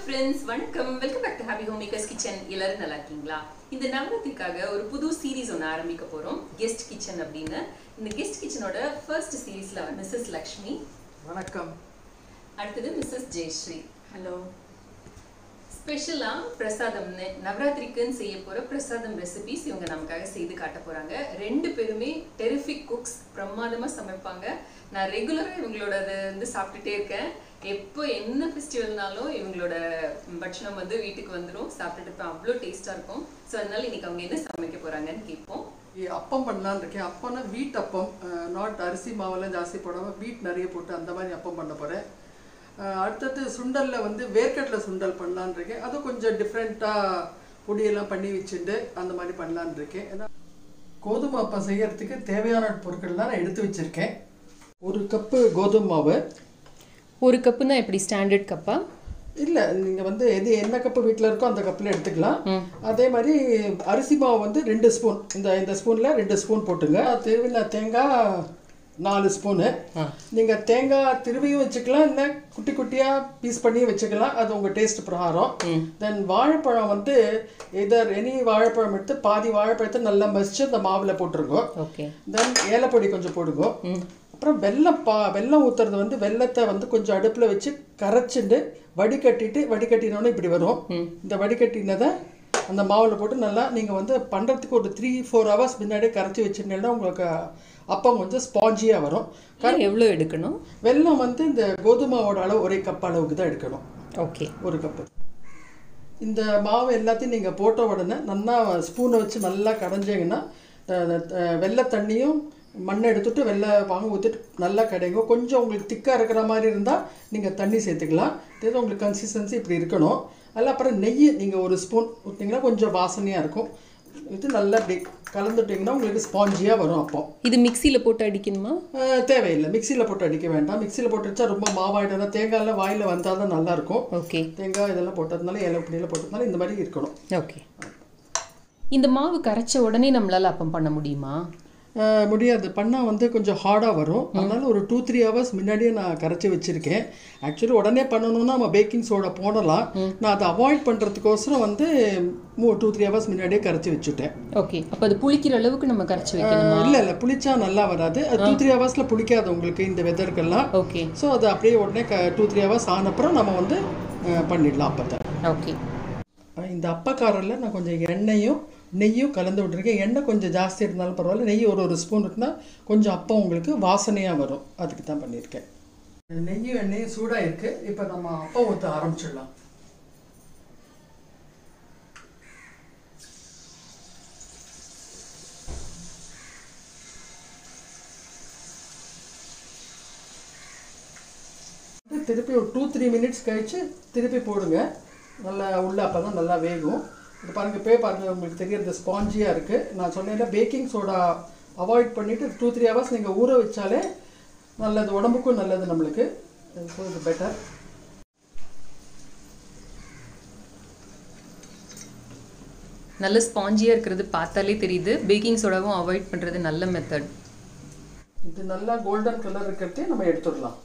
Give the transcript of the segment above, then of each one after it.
friends, welcome back to Happy Homemakers Kitchen. எல்லாரும் நல்லா இருக்கீங்களா? இந்த நவராத்திரிக்காக ஒரு புது சீரிஸ் ஒன்னு ஆரம்பிக்க போறோம். கெஸ்ட் கிச்சன் அப்படினு. இந்த கெஸ்ட் கிச்சனோட ஃபர்ஸ்ட் சீரிஸ்ல மிஸ்ஸஸ் லக்ஷ்மி. வணக்கம். அடுத்து மிஸ்ஸஸ் ஜெயஸ்ரீ. ஹலோ. ஸ்பெஷலா பிரசாதம்னு நவராத்திரிக்குன்னு செய்ய போற பிரசாதம் ரெசிபிஸ் இவங்க நமக்காக செய்து காட்ட போறாங்க. ரெண்டு பேருமே டெரிஃபிக் குக்ஸ், பிரமாதமா சமைப்பாங்க. நான் ரெகுலரா இவங்களோட வந்து சாப்பிட்டுட்டே இருக்கேன். எப்போ என்ன ஃபெஸ்டிவல்னாலும் இவங்களோட பட்சணம் வந்து வீட்டுக்கு வந்துடும், சாப்பிட்டுட்டு இருப்பேன். அவ்வளோ டேஸ்டா இருக்கும். ஸோ அதனால இன்னைக்கு அவங்க என்ன சமைக்க போறாங்கன்னு கேட்போம். அப்பம் பண்ணலான்னு இருக்கேன். அப்பம்னா வீட் அப்பம், நாட் அரிசி மாவெல்லாம் ஜாஸ்தி போடாமல் வீட் நிறைய போட்டு அந்த மாதிரி அப்பம் பண்ண போகிறேன். அடுத்தது சுண்டலில் வந்து வேர்க்கடலை சுண்டல் பண்ணலான்னு இருக்கேன். அது கொஞ்சம் டிஃப்ரெண்ட்டாக பொடியெல்லாம் பண்ணி வச்சுட்டு அந்த மாதிரி பண்ணலான்னு இருக்கேன். ஏன்னா கோதுமை அப்பம் செய்யறதுக்கு தேவையான பொருட்கள்லாம் நான் எடுத்து வச்சுருக்கேன். 1 கப்பு கோதுமை மாவு. 1 கப்புனா எப்படி ஸ்டாண்டர்ட் கப்பா? இல்லை, நீங்கள் வந்து என்ன கப்பு வீட்டில் இருக்கோ அந்த கப்பில் எடுத்துக்கலாம். அதே மாதிரி அரிசி மாவு வந்து 2 ஸ்பூன், இந்த ஸ்பூனில் 2 ஸ்பூன் போட்டுங்க. திருவின தேங்காய் 4 ஸ்பூனு. நீங்கள் தேங்காய் திருவியும் வச்சுக்கலாம், இல்லை குட்டி குட்டியாக பீஸ் பண்ணியும் வச்சுக்கலாம். அது உங்கள் டேஸ்ட் பிரகாரம். தென் வாழைப்பழம் வந்து எனி வாழைப்பழம் எடுத்து பாதி வாழைப்பழத்தை நல்லா மசிச்சு அந்த மாவில் போட்டுருக்கோம். தென் ஏலப்பொடி கொஞ்சம் போடுங்க. அப்புறம் வெல்லம் ஊற்றுறது வந்து வெல்லத்தை வந்து கொஞ்சம் அடுப்பில் வச்சு கரைச்சிட்டு வடிகட்டினோன்னு இப்படி வரும். இந்த வடிகட்டினதை அந்த மாவில் போட்டு நல்லா நீங்கள் வந்து பண்ணுறதுக்கு ஒரு 3-4 ஹவர்ஸ் முன்னாடியே கரைச்சி வச்சுருந்தீங்கன்னா உங்களுக்கு அப்பம் கொஞ்சம் ஸ்பாஞ்சியாக வரும். எவ்வளோ எடுக்கணும்? வெல்லம் வந்து இந்த கோதுமாவோட அளவு 1 கப் அளவுக்கு தான் எடுக்கணும். Okay, 1 cup. இந்த மாவு எல்லாத்தையும் நீங்கள் போட்ட உடனே நல்லா ஸ்பூனை வச்சு நல்லா கடைஞ்சிங்கன்னா வெள்ளை தண்ணியும் மண்ணை எடுத்துட்டு வெள்ளை ஊற்றிட்டு நல்லா கடைங்க. கொஞ்சம் உங்களுக்கு திக்காக இருக்கிற மாதிரி இருந்தால் நீங்கள் தண்ணி சேர்த்துக்கலாம். இது உங்களுக்கு கன்சிஸ்டன்சி இப்படி இருக்கணும். அதில் அப்புறம் நெய் நீங்கள் 1 ஸ்பூன் ஊற்றிங்கன்னா கொஞ்சம் வாசனையாக இருக்கும். இது நல்லா இப்படி கலந்துட்டிங்கன்னா உங்களுக்கு ஸ்பாஞ்சியாக வரும். அப்போ இது மிக்சியில் போட்டு அடிக்கணுமா? தேவையில்லை, மிக்சியில் போட்டு அடிக்க வேண்டாம். மிக்சியில் போட்டு வச்சா ரொம்ப மாவாயிட்டா தேங்காயில் வாயில் வந்தால் தான் நல்லாயிருக்கும். ஓகே, தேங்காய் இதெல்லாம் போட்டதுனால ஏலப்பொடியில் போட்டதுனால இந்த மாதிரி இருக்கணும். ஓகே. இந்த மாவு கரைச்ச உடனே நம்மளால் அப்பம் பண்ண முடியுமா? முடியாது, பண்ணால் வந்து கொஞ்சம் ஹார்டாக வரும். அதனால் ஒரு 2-3 ஹவர்ஸ் முன்னாடியே நான் கரைச்சி வச்சுருக்கேன். ஆக்சுவலி உடனே பண்ணணும்னா நம்ம பேக்கிங் சோடா போடலாம். நான் அதை அவாய்ட் பண்ணுறதுக்கோசரம் வந்து 2-3 ஹவர்ஸ் முன்னாடியே கரைச்சி வச்சுட்டேன். ஓகே, அப்போ அது புளிக்கிற அளவுக்கு நம்ம கரைச்சி வைக்கணுமா? இல்லை, புளிச்சா நல்லா வராது. 2-3 ஹவர்ஸில் புளிக்காது உங்களுக்கு இந்த வெதற்கெல்லாம். ஓகே, ஸோ அது அப்படியே உடனே 2-3 ஹவர்ஸ் ஆனப்புறம் நம்ம வந்து பண்ணிடலாம் அப்போ தான். ஓகே. இந்த அப்பக்காரில் நான் கொஞ்சம் எண்ணெயும் நெய்யும் கலந்து விட்டுருக்கேன். எண்ணெய் கொஞ்சம் ஜாஸ்தி இருந்தாலும் பரவாயில்ல, நெய் ஒரு ஸ்பூன் இருக்குன்னா கொஞ்சம் அப்போ உங்களுக்கு வாசனையாக வரும். அதுக்கு தான் பண்ணியிருக்கேன். நெய்யும் எண்ணெயும் சூடாக இருக்குது. இப்போ நம்ம அப்பம் ஊற்ற ஆரம்பிச்சிடலாம். திருப்பி ஒரு 2-3 மினிட்ஸ் கழித்து திருப்பி போடுங்க. நல்லா உள்ள அப்போ தான் நல்லா வேகும். இது பாருங்கள், பாருங்கள், உங்களுக்கு தெரியுறது ஸ்பாஞ்சியாக இருக்குது. நான் சொன்னேன்ல பேக்கிங் சோடா அவாய்ட் பண்ணிவிட்டு 2-3 ஹவர்ஸ் நீங்கள் ஊற வச்சாலே நல்லது, உடம்புக்கும் நல்லது நம்மளுக்கு. ஸோ இது பெட்டர். நல்ல ஸ்பாஞ்சியாக இருக்கிறது பார்த்தாலே தெரியுது. பேக்கிங் சோடாவும் அவாய்ட் பண்ணுறது நல்ல மெத்தட். இது நல்லா கோல்டன் கலர் இருக்கிறதே நம்ம எடுத்துடலாம்.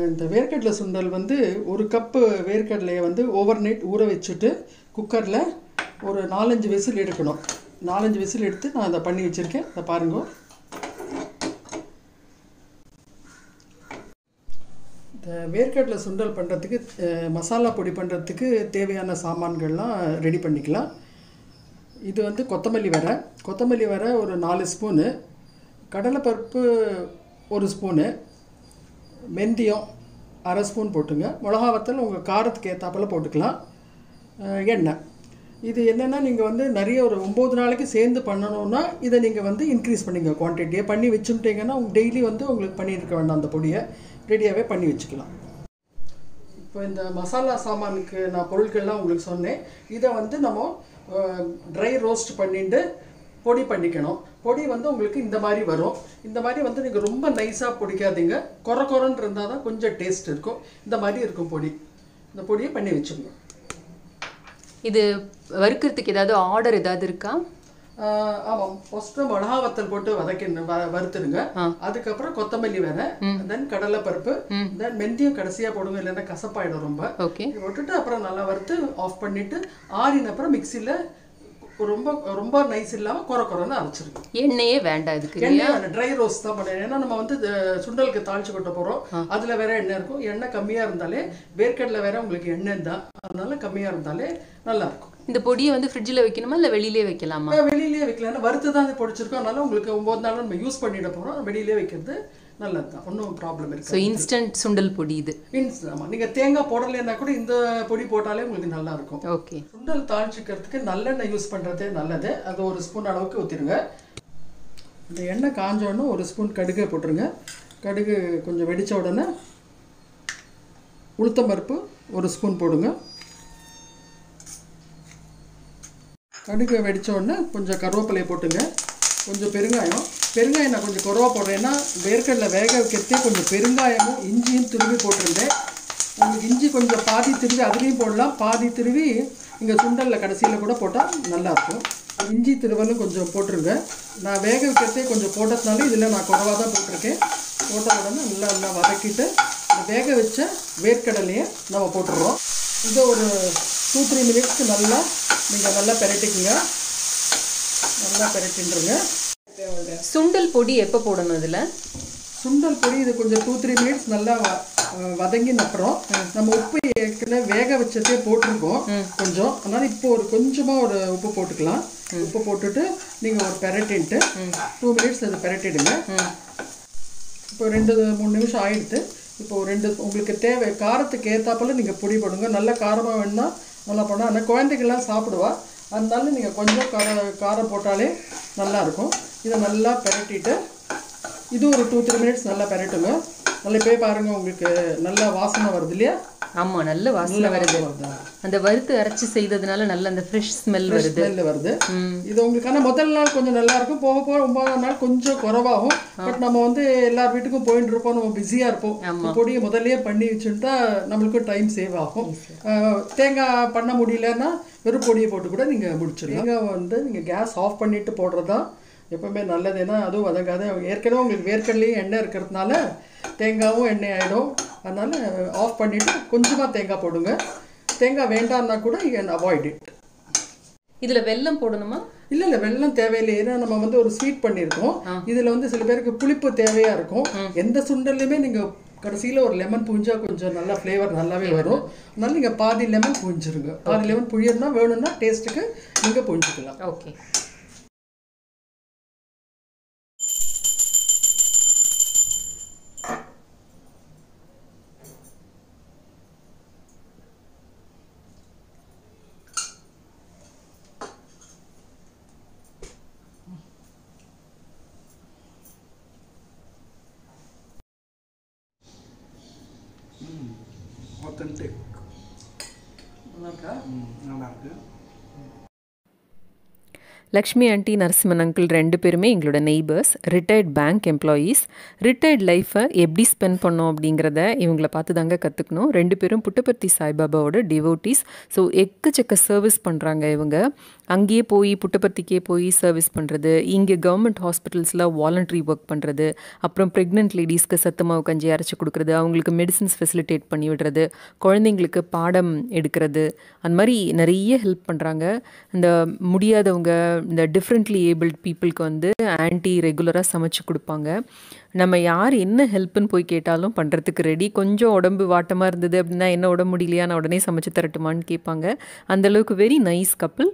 இந்த வேர்க்கடலை சுண்டல் வந்து 1 கப்பு வேர்க்கடலையை வந்து ஓவர் நைட் ஊற வச்சுட்டு குக்கரில் ஒரு 4-5 விசில் எடுக்கணும். 4-5 விசில் எடுத்து நான் அதை பண்ணி வச்சுருக்கேன். அதை பாருங்க. இந்த வேர்க்கடலை சுண்டல் பண்ணுறதுக்கு மசாலா பொடி பண்ணுறதுக்கு தேவையான சாமான்கள்லாம் ரெடி பண்ணிக்கலாம். இது வந்து கொத்தமல்லி வரை ஒரு 4 ஸ்பூனு, கடலைப்பருப்பு 1 ஸ்பூனு, வெந்தயம் 1/2 ஸ்பூன் போட்டுங்க. மிளகா வத்தல் உங்கள் காரத்துக்கு ஏற்றாப்பில் போட்டுக்கலாம். எண்ணெய். இது என்னென்னா நீங்கள் வந்து நிறைய ஒரு 9 நாளைக்கு சேர்ந்து பண்ணணுன்னா இதை நீங்கள் வந்து இன்க்ரீஸ் பண்ணிங்க குவான்டிட்டியை. பண்ணி வச்சுட்டிங்கன்னா டெய்லி வந்து உங்களுக்கு பண்ணியிருக்க வேண்டாம். அந்த பொடியை ரெடியாகவே பண்ணி வச்சுக்கலாம். இப்போ இந்த மசாலா சாமானுக்கு நான் பொருட்கள்லாம் உங்களுக்கு சொன்னேன். இதை வந்து நம்ம ட்ரை ரோஸ்ட் பண்ணிட்டு பொடி பண்ணிக்கணும். பொடி வந்து உங்களுக்கு இந்த மாதிரி வரும். இந்த மாதிரி வந்து நீங்கள் ரொம்ப நைஸாக பொடிக்காதீங்க. கொரன்னு இருந்தால் தான் கொஞ்சம் டேஸ்ட் இருக்கும். இந்த மாதிரி இருக்கும் பொடி. இந்த பொடியை பண்ணி வச்சுக்கணும். இது வறுக்கிறதுக்கு ஏதாவது ஆர்டர் ஏதாவது இருக்கா? ஆமாம், ஃபர்ஸ்ட் மிளகா வத்தல் போட்டு வறுத்துருங்க. அதுக்கப்புறம் கொத்தமல்லி விதை, தென் கடலை பருப்பு, தென் வெந்தயம் கடைசியா போடுங்க, இல்லைன்னா கசப்பாயிடும் ரொம்ப. விட்டுட்டு அப்புறம் நல்லா வறுத்து ஆஃப் பண்ணிட்டு ஆறின அப்புறம் மிக்சியில ரொம்ப ரொம்ப நைஸ் இல்லாம குறன்னு அரைச்சிருங்க. எண்ணெயே வேண்டாம் இதுக்கு. எண்ணெய் ட்ரை ரோஸ்ட் தான் பண்ணுறேன். ஏன்னா நம்ம வந்து சுண்டலுக்கு தாளிச்சு கொட்ட போறோம், அதுல வேற எண்ணெய் இருக்கும். எண்ணெய் கம்மியா இருந்தாலே, வேர்க்கடலை வேற உங்களுக்கு எண்ணெய் தான், அதனால கம்மியா இருந்தாலே நல்லா இருக்கும். இந்த பொடியை வந்து ஃப்ரிட்ஜில் வைக்கணுமா இல்லை வெளியிலே வைக்கலாமா? வெளியிலேயே வைக்கலாம். வறுத்து தான் பொடிச்சிருக்கோம், அதனால உங்களுக்கு 9 நாள் நம்ம யூஸ் பண்ணிட போறோம். வெளியிலே வைக்கிறது நல்லது தான், ஒன்றும் ப்ராப்ளம் இருக்கு. ஸோ இன்ஸ்டன்ட் சுண்டல் பொடி இது. ஆமாம், நீங்கள் தேங்காய் போடலைன்னா கூட இந்த பொடி போட்டாலே உங்களுக்கு நல்லா இருக்கும். ஓகே. சுண்டல் தாளிச்சிக்கிறதுக்கு நல்லெண்ணெய் யூஸ் பண்ணுறதே நல்லது. அது 1 ஸ்பூன் அளவுக்கு ஊற்றிடுங்க. இந்த எண்ணெய் காஞ்சோடனே 1 ஸ்பூன் கடுகு போட்டுருங்க. கடுகு கொஞ்சம் வெடித்த உடனே உளுத்தம்பருப்பு 1 ஸ்பூன் போடுங்க. கடுகு வெடித்த உடனே கொஞ்சம் கருவேப்பிலையை போட்டுங்க. கொஞ்சம் பெருங்காயம் நான் கொஞ்சம் குறவா போடுறேன்னா, வேர்க்கடலை வேக வைக்கிறதே கொஞ்சம் பெருங்காயமும் இஞ்சியும் துருவி போட்டிருந்தேன். உங்களுக்கு இஞ்சி கொஞ்சம் பாதி திருவி அதுலேயும் போடலாம், பாதி திருவி இங்கே சுண்டலில் கடைசியில் கூட போட்டால் நல்லாயிருக்கும். இஞ்சி திருவலும் கொஞ்சம் போட்டுருங்க. நான் வேக வைக்கிறதே கொஞ்சம் போட்டதுனால இதில் நான் குறவாக தான் போட்டிருக்கேன். போட்ட உடனே நல்லா வதக்கிட்டு வேக வச்ச வேர்க்கடலையை நம்ம போட்டுடுறோம். இதை ஒரு 2-3 மினிட்ஸ்க்கு நீங்கள் நல்லா பெரட்டிக்குங்க. நல்லா பெரட்டின்றுங்க. சுண்டல் பொடி எப்போ போடணும் இதில்? சுண்டல் பொடி இது கொஞ்சம் 2-3 மினிட்ஸ் நல்லா வதங்கின அப்புறம் நம்ம உப்பு ஏற்கனவே வேக வச்சதே போட்டிருக்கோம் கொஞ்சம், அதனால் இப்போ கொஞ்சமாக உப்பு போட்டுக்கலாம். உப்பு போட்டுட்டு நீங்கள் ஒரு பெரட்டின்ட்டு 2 மினிட்ஸ் அது பெரட்டிடுங்க. இப்போ 2-3 நிமிஷம் ஆயிடுத்து. இப்போ உங்களுக்கு தேவை காரத்துக்கு ஏற்றாப்பில் நீங்கள் பொடி போடுங்க. நல்ல காரமாக வேணுன்னா நல்லா போனால், ஆனால் குழந்தைகள்லாம் சாப்பிடுவா, அதனால நீங்கள் கொஞ்சம் காரம் போட்டாலே நல்லாயிருக்கும். இதை நல்லா பெரட்டிட்டு இது ஒரு 2-3 மினிட்ஸ் நல்லா பெரட்டுங்க. நல்லா போய் பாருங்கள், உங்களுக்கு நல்லா வாசனை வருது இல்லையா? ஆமாம், நல்ல வாசனை வருது. அந்த வறுத்து அரைச்சி செய்ததுனால நல்ல அந்த ஃப்ரெஷ் ஸ்மெல் வருது. இது உங்களுக்கு ஆனால் முதல் நாள் கொஞ்சம் நல்லா இருக்கும், போக போக 9ஆம் நாள் கொஞ்சம் குறவாகும். பட் நம்ம வந்து எல்லார் வீட்டுக்கும் போயிட்டு இருப்போம், நம்ம பிஸியாக இருப்போம். பொடியை முதல்லையே பண்ணி வச்சுட்டா நம்மளுக்கும் டைம் சேவ் ஆகும். தேங்காய் பண்ண முடியலன்னா வெறும் பொடியை போட்டு கூட நீங்கள் முடிச்சிடலாம். தேங்காய் வந்து நீங்கள் கேஸ் ஆஃப் பண்ணிட்டு போடுறதா எப்பவுமே நல்லது. ஏன்னா அதுவும் வதங்காது. ஏற்கனவே உங்களுக்கு வேர்க்கடலையும் எண்ணெய் இருக்கிறதுனால தேங்காயும் எண்ணெய் ஆகிடும். அதனால் ஆஃப் பண்ணிவிட்டு கொஞ்சமாக தேங்காய் போடுங்க. தேங்காய் வேண்டான்னா கூட யூ கேன் அவாய்ட் இட். இதில் வெல்லம் போடணுமா? இல்லை, வெல்லம் தேவையில்லை. ஏன்னா நம்ம வந்து ஒரு ஸ்வீட் பண்ணியிருக்கோம். இதில் வந்து சில பேருக்கு புளிப்பு தேவையாக இருக்கும். எந்த சுண்டல்லையுமே நீங்கள் கடைசியில் ஒரு லெமன் புழிஞ்சா கொஞ்சம் நல்லா ஃப்ளேவர் நல்லாவே வரும். அதனால நீங்கள் பாதி லெமன் புழிஞ்சிருங்க. பாதி லெமன் புழியணும்னா வேணும்னா டேஸ்ட்டுக்கு நீங்கள் புழிஞ்சிக்கலாம். ஓகே. ஆத்தென்டிக். நல்லா இருக்கா? நல்லா இருக்கு. லக்ஷ்மி ஆண்டி, நரசிம்மன் அங்கிள் 2 பேருமே எங்களோட neighbours, retired bank employees. Retired லைஃப்பை எப்படி ஸ்பெண்ட் பண்ணோம் அப்படிங்கிறத இவங்களை பார்த்து தாங்க கற்றுக்கணும். 2 பேரும் புட்டபர்த்தி சாய்பாபாவோட டிவோட்டீஸ். ஸோ எக்கச்சக்க சர்வீஸ் பண்ணுறாங்க இவங்க. அங்கேயே போய் புட்டபர்த்திக்கே போய் சர்வீஸ் பண்ணுறது, இங்கே கவர்மெண்ட் ஹாஸ்பிட்டல்ஸில் வாலண்டரி ஒர்க் பண்ணுறது, அப்புறம் ப்ரெக்னென்ட் லேடிஸ்க்கு சத்து மாவு கஞ்சி அரைச்சி கொடுக்குறது, அவங்களுக்கு மெடிசின்ஸ் ஃபெசிலிட்டேட் பண்ணி விடுறது, குழந்தைங்களுக்கு பாடம் எடுக்கிறது, அந்த மாதிரி நிறைய ஹெல்ப் பண்ணுறாங்க. இந்த முடியாதவங்க, இந்த டிஃப்ரெண்ட்லி ஏபிள்ட் பீப்புளுக்கு வந்து ஆன்டி ரெகுலராக சமைச்சு கொடுப்பாங்க. நம்ம யார் என்ன ஹெல்ப்புன்னு போய் கேட்டாலும் பண்ணுறதுக்கு ரெடி. கொஞ்சம் உடம்பு வாட்டமாக இருந்தது அப்படின்னா, என்ன உடம்பு முடியலையா, நான் உடனே சமைச்சு தரட்டுமான்னு கேட்பாங்க. அந்தளவுக்கு வெரி நைஸ் கப்பிள்.